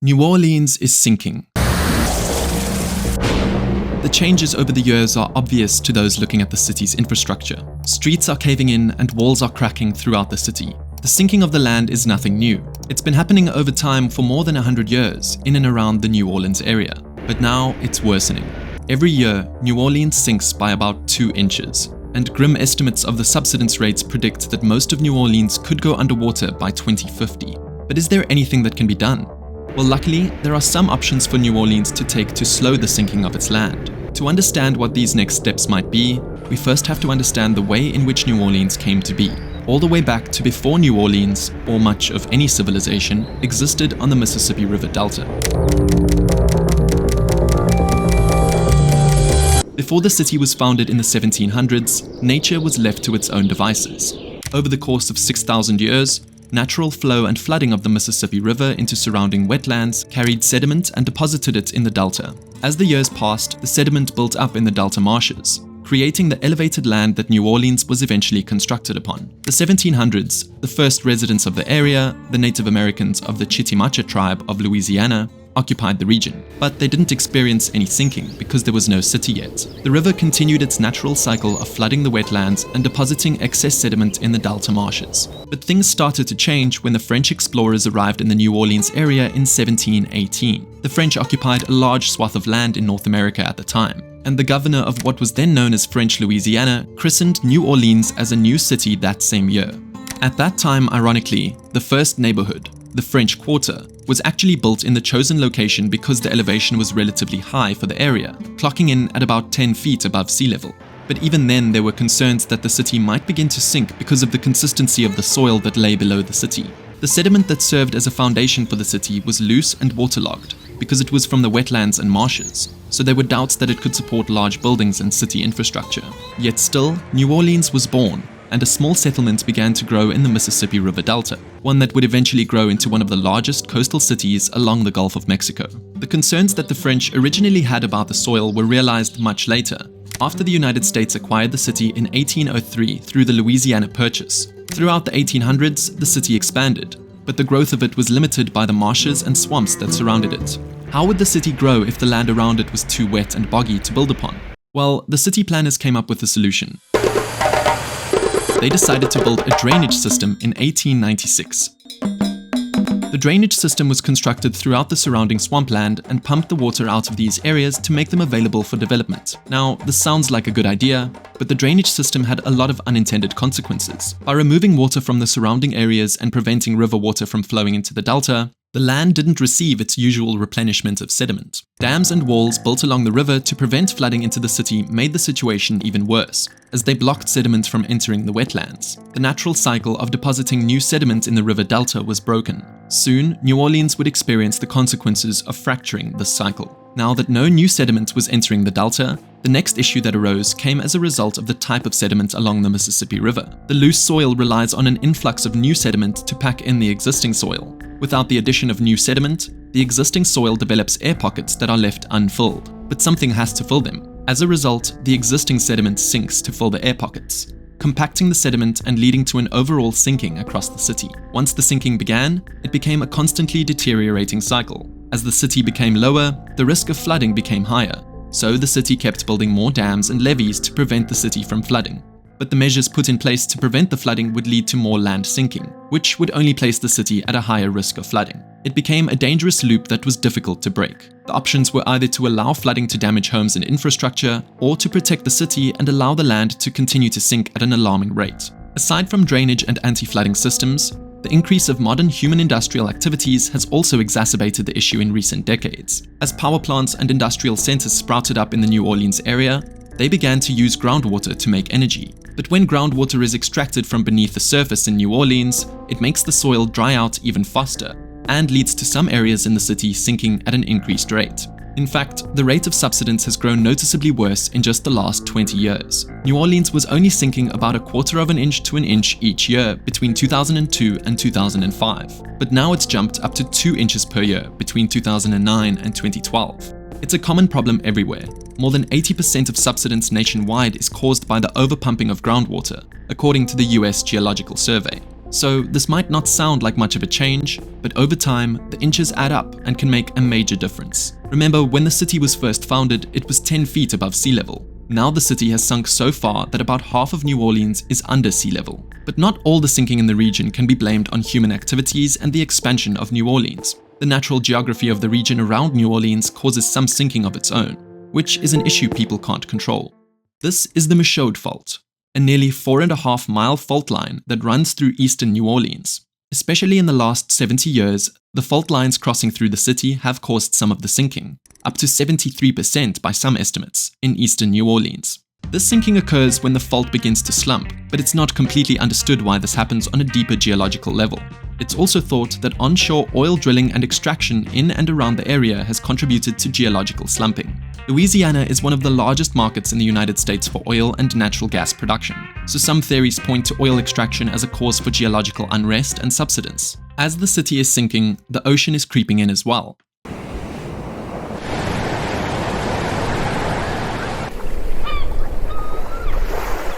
New Orleans is sinking. The changes over the years are obvious to those looking at the city's infrastructure. Streets are caving in and walls are cracking throughout the city. The sinking of the land is nothing new. It's been happening over time for more than 100 years in and around the New Orleans area. But now it's worsening. Every year, New Orleans sinks by about 2 inches. And grim estimates of the subsidence rates predict that most of New Orleans could go underwater by 2050. But is there anything that can be done? Well, luckily, there are some options for New Orleans to take to slow the sinking of its land. To understand what these next steps might be, we first have to understand the way in which New Orleans came to be, all the way back to before New Orleans, or much of any civilization, existed on the Mississippi River Delta. Before the city was founded in the 1700s, nature was left to its own devices. Over the course of 6,000 years, natural flow and flooding of the Mississippi River into surrounding wetlands carried sediment and deposited it in the delta. As the years passed, the sediment built up in the delta marshes, creating the elevated land that New Orleans was eventually constructed upon. The 1700s, the first residents of the area, the Native Americans of the Chitimacha tribe of Louisiana, occupied the region, but they didn't experience any sinking because there was no city yet. The river continued its natural cycle of flooding the wetlands and depositing excess sediment in the delta marshes. But things started to change when the French explorers arrived in the New Orleans area in 1718. The French occupied a large swath of land in North America at the time, and the governor of what was then known as French Louisiana christened New Orleans as a new city that same year. At that time, ironically, the first neighborhood, the French Quarter, was actually built in the chosen location because the elevation was relatively high for the area, clocking in at about 10 feet above sea level. But even then, there were concerns that the city might begin to sink because of the consistency of the soil that lay below the city. The sediment that served as a foundation for the city was loose and waterlogged because it was from the wetlands and marshes, so there were doubts that it could support large buildings and city infrastructure. Yet still, New Orleans was born, and a small settlement began to grow in the Mississippi River Delta, one that would eventually grow into one of the largest coastal cities along the Gulf of Mexico. The concerns that the French originally had about the soil were realized much later, after the United States acquired the city in 1803 through the Louisiana Purchase. Throughout the 1800s, the city expanded, but the growth of it was limited by the marshes and swamps that surrounded it. How would the city grow if the land around it was too wet and boggy to build upon? Well, the city planners came up with a solution. They decided to build a drainage system in 1896. The drainage system was constructed throughout the surrounding swampland and pumped the water out of these areas to make them available for development. Now, this sounds like a good idea, but the drainage system had a lot of unintended consequences. By removing water from the surrounding areas and preventing river water from flowing into the delta, the land didn't receive its usual replenishment of sediment. Dams and walls built along the river to prevent flooding into the city made the situation even worse, as they blocked sediment from entering the wetlands. The natural cycle of depositing new sediment in the river delta was broken. Soon, New Orleans would experience the consequences of fracturing this cycle. Now that no new sediment was entering the delta, the next issue that arose came as a result of the type of sediment along the Mississippi River. The loose soil relies on an influx of new sediment to pack in the existing soil. Without the addition of new sediment, the existing soil develops air pockets that are left unfilled, but something has to fill them. As a result, the existing sediment sinks to fill the air pockets, compacting the sediment and leading to an overall sinking across the city. Once the sinking began, it became a constantly deteriorating cycle. As the city became lower, the risk of flooding became higher, so the city kept building more dams and levees to prevent the city from flooding. But the measures put in place to prevent the flooding would lead to more land sinking, which would only place the city at a higher risk of flooding. It became a dangerous loop that was difficult to break. The options were either to allow flooding to damage homes and infrastructure, or to protect the city and allow the land to continue to sink at an alarming rate. Aside from drainage and anti-flooding systems, the increase of modern human industrial activities has also exacerbated the issue in recent decades. As power plants and industrial centers sprouted up in the New Orleans area, they began to use groundwater to make energy. But when groundwater is extracted from beneath the surface in New Orleans, it makes the soil dry out even faster and leads to some areas in the city sinking at an increased rate. In fact, the rate of subsidence has grown noticeably worse in just the last 20 years. New Orleans was only sinking about 1/4 of an inch to an inch each year between 2002 and 2005, but now it's jumped up to 2 inches per year between 2009 and 2012. It's a common problem everywhere. More than 80% of subsidence nationwide is caused by the overpumping of groundwater, according to the US Geological Survey. So this might not sound like much of a change, but over time, the inches add up and can make a major difference. Remember, when the city was first founded, it was 10 feet above sea level. Now the city has sunk so far that about half of New Orleans is under sea level. But not all the sinking in the region can be blamed on human activities and the expansion of New Orleans. The natural geography of the region around New Orleans causes some sinking of its own, which is an issue people can't control. This is the Michaud Fault, a nearly 4.5-mile fault line that runs through eastern New Orleans. Especially in the last 70 years, the fault lines crossing through the city have caused some of the sinking, up to 73% by some estimates, in eastern New Orleans. This sinking occurs when the fault begins to slump, but it's not completely understood why this happens on a deeper geological level. It's also thought that onshore oil drilling and extraction in and around the area has contributed to geological slumping. Louisiana is one of the largest markets in the United States for oil and natural gas production, so some theories point to oil extraction as a cause for geological unrest and subsidence. As the city is sinking, the ocean is creeping in as well.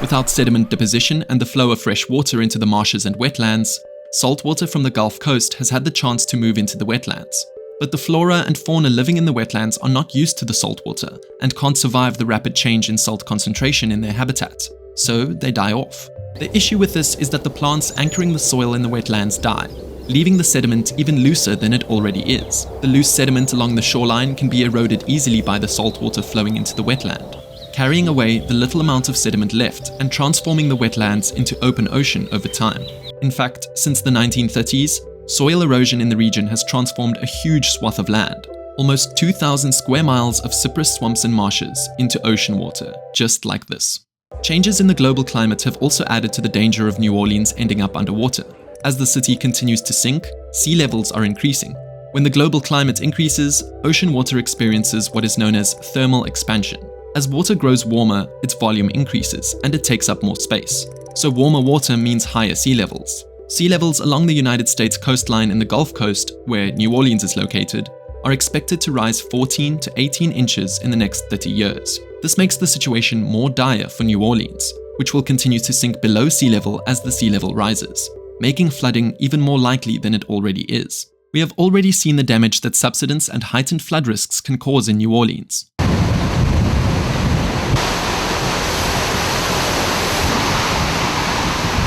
Without sediment deposition and the flow of fresh water into the marshes and wetlands, saltwater from the Gulf Coast has had the chance to move into the wetlands. But the flora and fauna living in the wetlands are not used to the saltwater and can't survive the rapid change in salt concentration in their habitat, so they die off. The issue with this is that the plants anchoring the soil in the wetlands die, leaving the sediment even looser than it already is. The loose sediment along the shoreline can be eroded easily by the saltwater flowing into the wetland, carrying away the little amount of sediment left and transforming the wetlands into open ocean over time. In fact, since the 1930s, soil erosion in the region has transformed a huge swath of land, almost 2,000 square miles of cypress swamps and marshes, into ocean water, just like this. Changes in the global climate have also added to the danger of New Orleans ending up underwater. As the city continues to sink, sea levels are increasing. When the global climate increases, ocean water experiences what is known as thermal expansion. As water grows warmer, its volume increases and it takes up more space. So warmer water means higher sea levels. Sea levels along the United States coastline in the Gulf Coast, where New Orleans is located, are expected to rise 14 to 18 inches in the next 30 years. This makes the situation more dire for New Orleans, which will continue to sink below sea level as the sea level rises, making flooding even more likely than it already is. We have already seen the damage that subsidence and heightened flood risks can cause in New Orleans.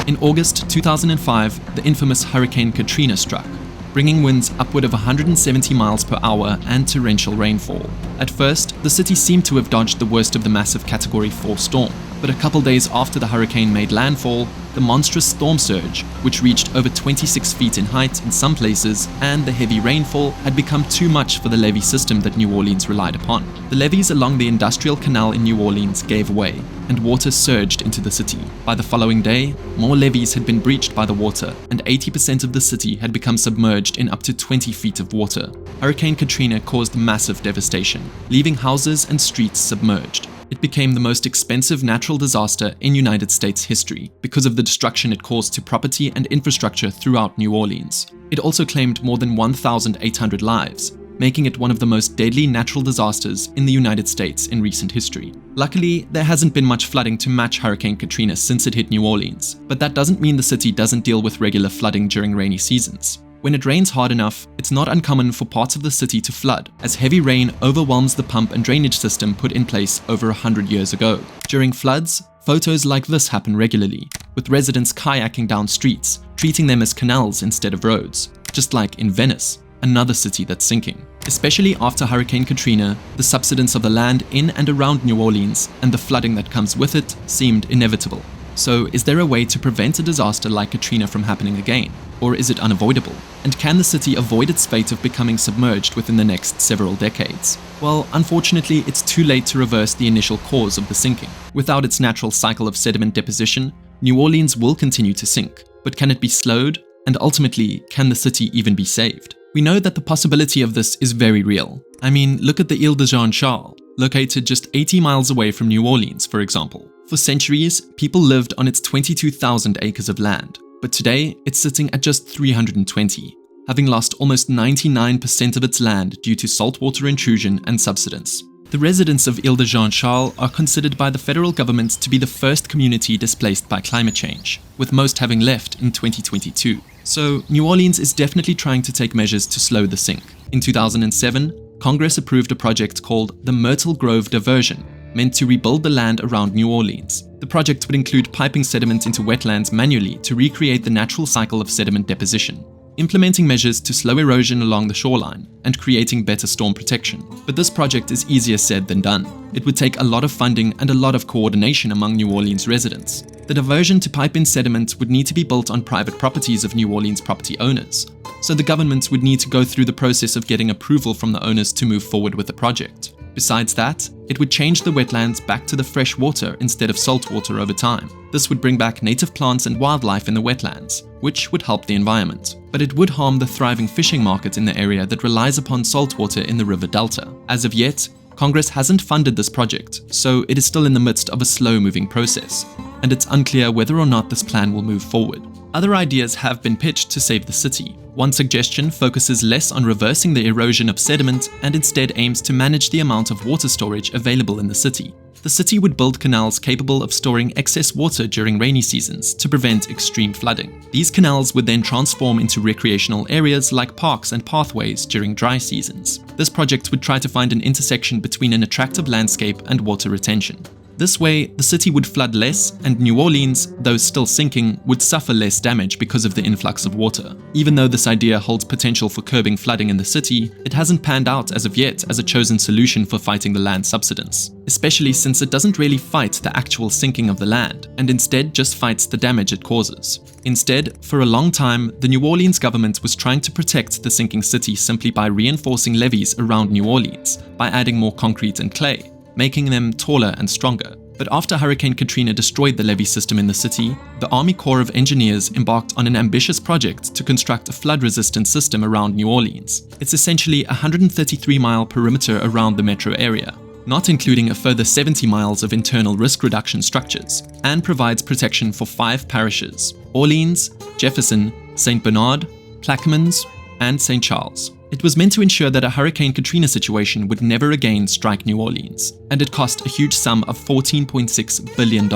In August 2005, the infamous Hurricane Katrina struck, bringing winds upward of 170 miles per hour and torrential rainfall. At first, the city seemed to have dodged the worst of the massive Category 4 storm, but a couple days after the hurricane made landfall, the monstrous storm surge, which reached over 26 feet in height in some places, and the heavy rainfall had become too much for the levee system that New Orleans relied upon. The levees along the Industrial Canal in New Orleans gave way, and water surged into the city. By the following day, more levees had been breached by the water, and 80% of the city had become submerged in up to 20 feet of water. Hurricane Katrina caused massive devastation, leaving houses and streets submerged. It became the most expensive natural disaster in United States history because of the destruction it caused to property and infrastructure throughout New Orleans. It also claimed more than 1,800 lives, making it one of the most deadly natural disasters in the United States in recent history. Luckily, there hasn't been much flooding to match Hurricane Katrina since it hit New Orleans, but that doesn't mean the city doesn't deal with regular flooding during rainy seasons. When it rains hard enough, it's not uncommon for parts of the city to flood, as heavy rain overwhelms the pump and drainage system put in place over 100 years ago. During floods, photos like this happen regularly, with residents kayaking down streets, treating them as canals instead of roads, just like in Venice, another city that's sinking. Especially after Hurricane Katrina, the subsidence of the land in and around New Orleans and the flooding that comes with it seemed inevitable. So, is there a way to prevent a disaster like Katrina from happening again? Or is it unavoidable? And can the city avoid its fate of becoming submerged within the next several decades? Well, unfortunately, it's too late to reverse the initial cause of the sinking. Without its natural cycle of sediment deposition, New Orleans will continue to sink. But can it be slowed? And ultimately, can the city even be saved? We know that the possibility of this is very real. I mean, look at the Ile de Jean-Charles, located just 80 miles away from New Orleans, for example. For centuries, people lived on its 22,000 acres of land, but today it's sitting at just 320, having lost almost 99% of its land due to saltwater intrusion and subsidence. The residents of Ile-de-Jean-Charles are considered by the federal government to be the first community displaced by climate change, with most having left in 2022. So New Orleans is definitely trying to take measures to slow the sink. In 2007, Congress approved a project called the Myrtle Grove Diversion, meant to rebuild the land around New Orleans. The project would include piping sediment into wetlands manually to recreate the natural cycle of sediment deposition, implementing measures to slow erosion along the shoreline, and creating better storm protection. But this project is easier said than done. It would take a lot of funding and a lot of coordination among New Orleans residents. The diversion to pipe in sediment would need to be built on private properties of New Orleans property owners, so the government would need to go through the process of getting approval from the owners to move forward with the project. Besides that, it would change the wetlands back to the fresh water instead of salt water over time. This would bring back native plants and wildlife in the wetlands, which would help the environment. But it would harm the thriving fishing market in the area that relies upon saltwater in the river delta. As of yet, Congress hasn't funded this project, so it is still in the midst of a slow-moving process, and it's unclear whether or not this plan will move forward. Other ideas have been pitched to save the city. One suggestion focuses less on reversing the erosion of sediment and instead aims to manage the amount of water storage available in the city. The city would build canals capable of storing excess water during rainy seasons to prevent extreme flooding. These canals would then transform into recreational areas like parks and pathways during dry seasons. This project would try to find an intersection between an attractive landscape and water retention. This way, the city would flood less, and New Orleans, though still sinking, would suffer less damage because of the influx of water. Even though this idea holds potential for curbing flooding in the city, it hasn't panned out as of yet as a chosen solution for fighting the land subsidence, especially since it doesn't really fight the actual sinking of the land, and instead just fights the damage it causes. Instead, for a long time, the New Orleans government was trying to protect the sinking city simply by reinforcing levees around New Orleans, by adding more concrete and clay, making them taller and stronger. But after Hurricane Katrina destroyed the levee system in the city, the Army Corps of Engineers embarked on an ambitious project to construct a flood-resistant system around New Orleans. It's essentially a 133-mile perimeter around the metro area, not including a further 70 miles of internal risk reduction structures, and provides protection for 5 parishes: Orleans, Jefferson, St. Bernard, Plaquemines, and St. Charles. It was meant to ensure that a Hurricane Katrina situation would never again strike New Orleans, and it cost a huge sum of $14.6 billion.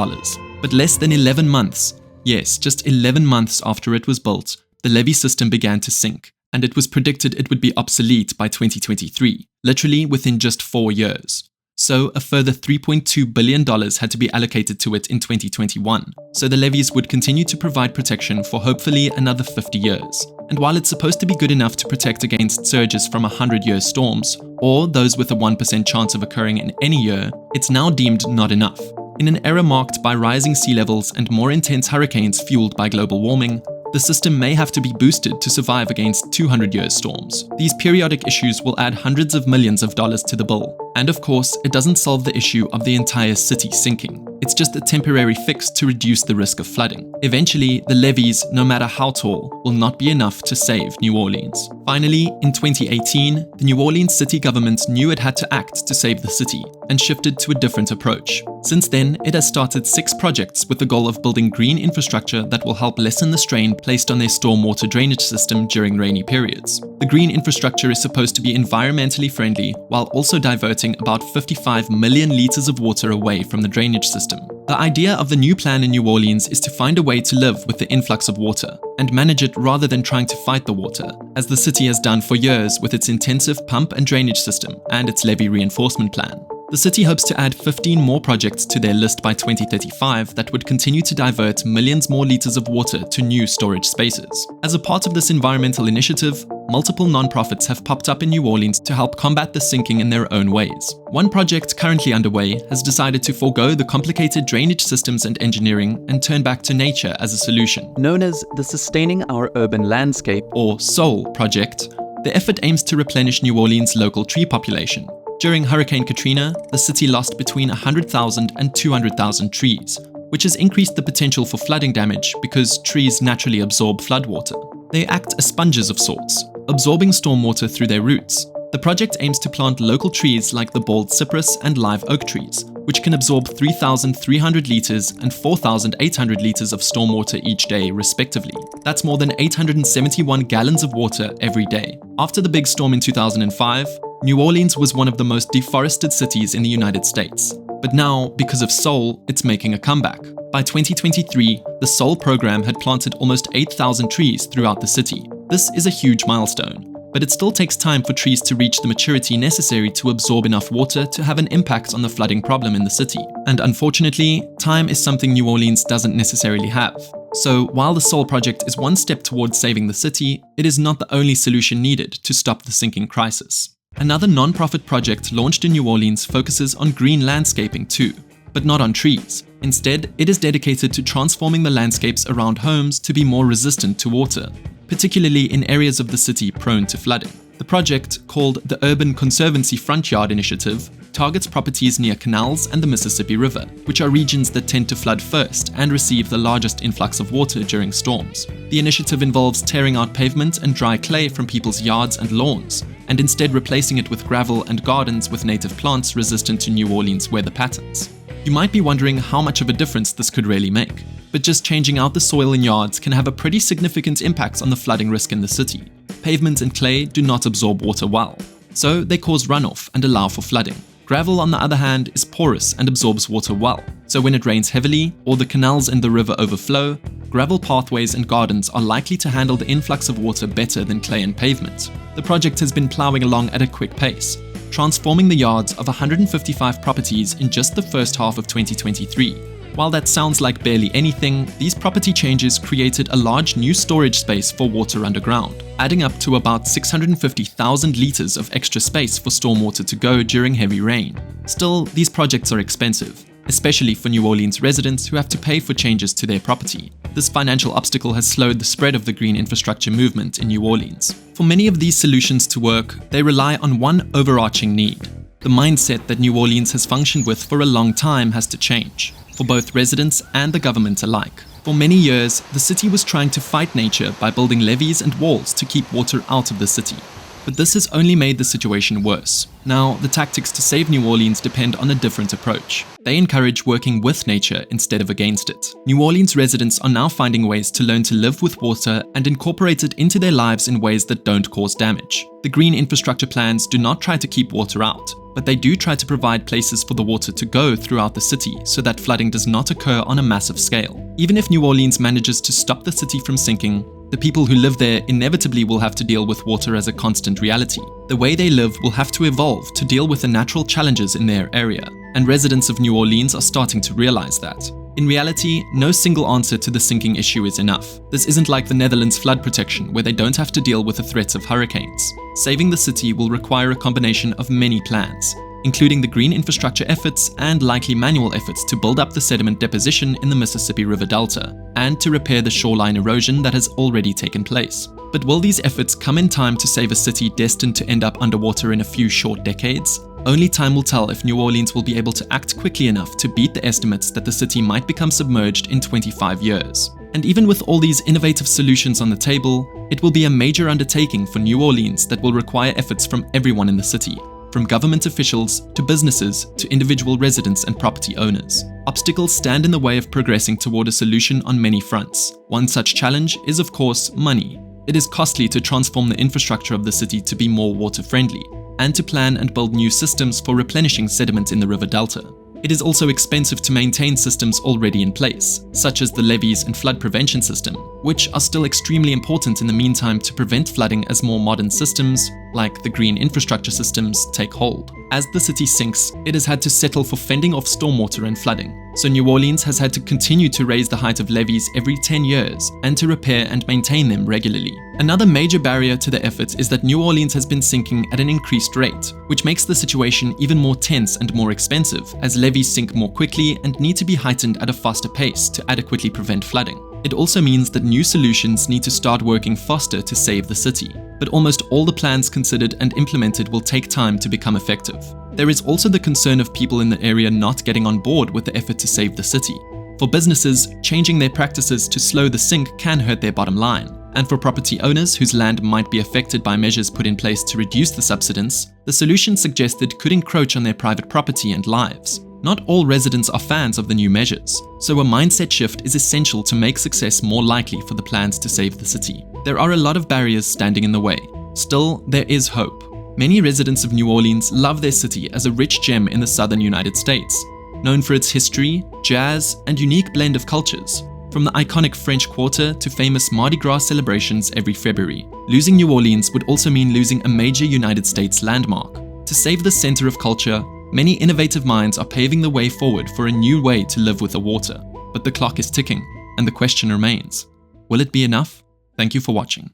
But less than 11 months, yes, just 11 months after it was built, the levee system began to sink, and it was predicted it would be obsolete by 2023, literally within just 4 years. So a further $3.2 billion had to be allocated to it in 2021, so the levees would continue to provide protection for hopefully another 50 years. And while it's supposed to be good enough to protect against surges from 100-year storms, or those with a 1% chance of occurring in any year, it's now deemed not enough. In an era marked by rising sea levels and more intense hurricanes fueled by global warming, the system may have to be boosted to survive against 200-year storms. These periodic issues will add hundreds of millions of dollars to the bill. And of course, it doesn't solve the issue of the entire city sinking. It's just a temporary fix to reduce the risk of flooding. Eventually, the levees, no matter how tall, will not be enough to save New Orleans. Finally, in 2018, the New Orleans city government knew it had to act to save the city, and shifted to a different approach. Since then, it has started 6 projects with the goal of building green infrastructure that will help lessen the strain placed on their stormwater drainage system during rainy periods. The green infrastructure is supposed to be environmentally friendly while also diverting about 55 million liters of water away from the drainage system. The idea of the new plan in New Orleans is to find a way to live with the influx of water and manage it rather than trying to fight the water, as the city has done for years with its intensive pump and drainage system and its levee reinforcement plan. The city hopes to add 15 more projects to their list by 2035 that would continue to divert millions more liters of water to new storage spaces. As a part of this environmental initiative, multiple nonprofits have popped up in New Orleans to help combat the sinking in their own ways. One project currently underway has decided to forego the complicated drainage systems and engineering and turn back to nature as a solution. Known as the Sustaining Our Urban Landscape, or SOUL project, the effort aims to replenish New Orleans' local tree population. During Hurricane Katrina, the city lost between 100,000 and 200,000 trees, which has increased the potential for flooding damage because trees naturally absorb floodwater. They act as sponges of sorts, absorbing stormwater through their roots. The project aims to plant local trees like the bald cypress and live oak trees, which can absorb 3,300 liters and 4,800 liters of stormwater each day, respectively. That's more than 871 gallons of water every day. After the big storm in 2005, New Orleans was one of the most deforested cities in the United States. But now, because of Soul, it's making a comeback. By 2023, the Soul program had planted almost 8,000 trees throughout the city. This is a huge milestone, but it still takes time for trees to reach the maturity necessary to absorb enough water to have an impact on the flooding problem in the city. And unfortunately, time is something New Orleans doesn't necessarily have. So while the Soul project is one step towards saving the city, it is not the only solution needed to stop the sinking crisis. Another non-profit project launched in New Orleans focuses on green landscaping too, but not on trees. Instead, it is dedicated to transforming the landscapes around homes to be more resistant to water, particularly in areas of the city prone to flooding. The project, called the Urban Conservancy Front Yard Initiative, targets properties near canals and the Mississippi River, which are regions that tend to flood first and receive the largest influx of water during storms. The initiative involves tearing out pavement and dry clay from people's yards and lawns, and instead replacing it with gravel and gardens with native plants resistant to New Orleans weather patterns. You might be wondering how much of a difference this could really make, but just changing out the soil in yards can have a pretty significant impact on the flooding risk in the city. Pavement and clay do not absorb water well, so they cause runoff and allow for flooding. Gravel, on the other hand, is porous and absorbs water well, so when it rains heavily or the canals in the river overflow, gravel pathways and gardens are likely to handle the influx of water better than clay and pavement. The project has been plowing along at a quick pace, transforming the yards of 155 properties in just the first half of 2023. While that sounds like barely anything, these property changes created a large new storage space for water underground, adding up to about 650,000 liters of extra space for stormwater to go during heavy rain. Still, these projects are expensive, especially for New Orleans residents who have to pay for changes to their property. This financial obstacle has slowed the spread of the green infrastructure movement in New Orleans. For many of these solutions to work, they rely on one overarching need. The mindset that New Orleans has functioned with for a long time has to change, for both residents and the government alike. For many years, the city was trying to fight nature by building levees and walls to keep water out of the city. But this has only made the situation worse. Now, the tactics to save New Orleans depend on a different approach. They encourage working with nature instead of against it. New Orleans residents are now finding ways to learn to live with water and incorporate it into their lives in ways that don't cause damage. The green infrastructure plans do not try to keep water out, but they do try to provide places for the water to go throughout the city so that flooding does not occur on a massive scale. Even if New Orleans manages to stop the city from sinking, the people who live there inevitably will have to deal with water as a constant reality. The way they live will have to evolve to deal with the natural challenges in their area, and residents of New Orleans are starting to realize that. In reality, no single answer to the sinking issue is enough. This isn't like the Netherlands flood protection, where they don't have to deal with the threats of hurricanes. Saving the city will require a combination of many plans, including the green infrastructure efforts and likely manual efforts to build up the sediment deposition in the Mississippi River Delta, and to repair the shoreline erosion that has already taken place. But will these efforts come in time to save a city destined to end up underwater in a few short decades? Only time will tell if New Orleans will be able to act quickly enough to beat the estimates that the city might become submerged in 25 years. And even with all these innovative solutions on the table, it will be a major undertaking for New Orleans that will require efforts from everyone in the city, from government officials to businesses to individual residents and property owners. Obstacles stand in the way of progressing toward a solution on many fronts. One such challenge is, of course, money. It is costly to transform the infrastructure of the city to be more water-friendly, and to plan and build new systems for replenishing sediment in the river delta. It is also expensive to maintain systems already in place, such as the levees and flood prevention system, which are still extremely important in the meantime to prevent flooding as more modern systems, like the green infrastructure systems, take hold. As the city sinks, it has had to settle for fending off stormwater and flooding, so New Orleans has had to continue to raise the height of levees every 10 years and to repair and maintain them regularly. Another major barrier to the efforts is that New Orleans has been sinking at an increased rate, which makes the situation even more tense and more expensive, as levees sink more quickly and need to be heightened at a faster pace to adequately prevent flooding. It also means that new solutions need to start working faster to save the city, but almost all the plans considered and implemented will take time to become effective. There is also the concern of people in the area not getting on board with the effort to save the city. For businesses, changing their practices to slow the sink can hurt their bottom line. And for property owners whose land might be affected by measures put in place to reduce the subsidence, the solution suggested could encroach on their private property and lives. Not all residents are fans of the new measures, so a mindset shift is essential to make success more likely for the plans to save the city. There are a lot of barriers standing in the way. Still, there is hope. Many residents of New Orleans love their city as a rich gem in the southern United States, known for its history, jazz, and unique blend of cultures. From the iconic French Quarter to famous Mardi Gras celebrations every February, losing New Orleans would also mean losing a major United States landmark. To save the center of culture, many innovative minds are paving the way forward for a new way to live with the water. But the clock is ticking, and the question remains, will it be enough? Thank you for watching.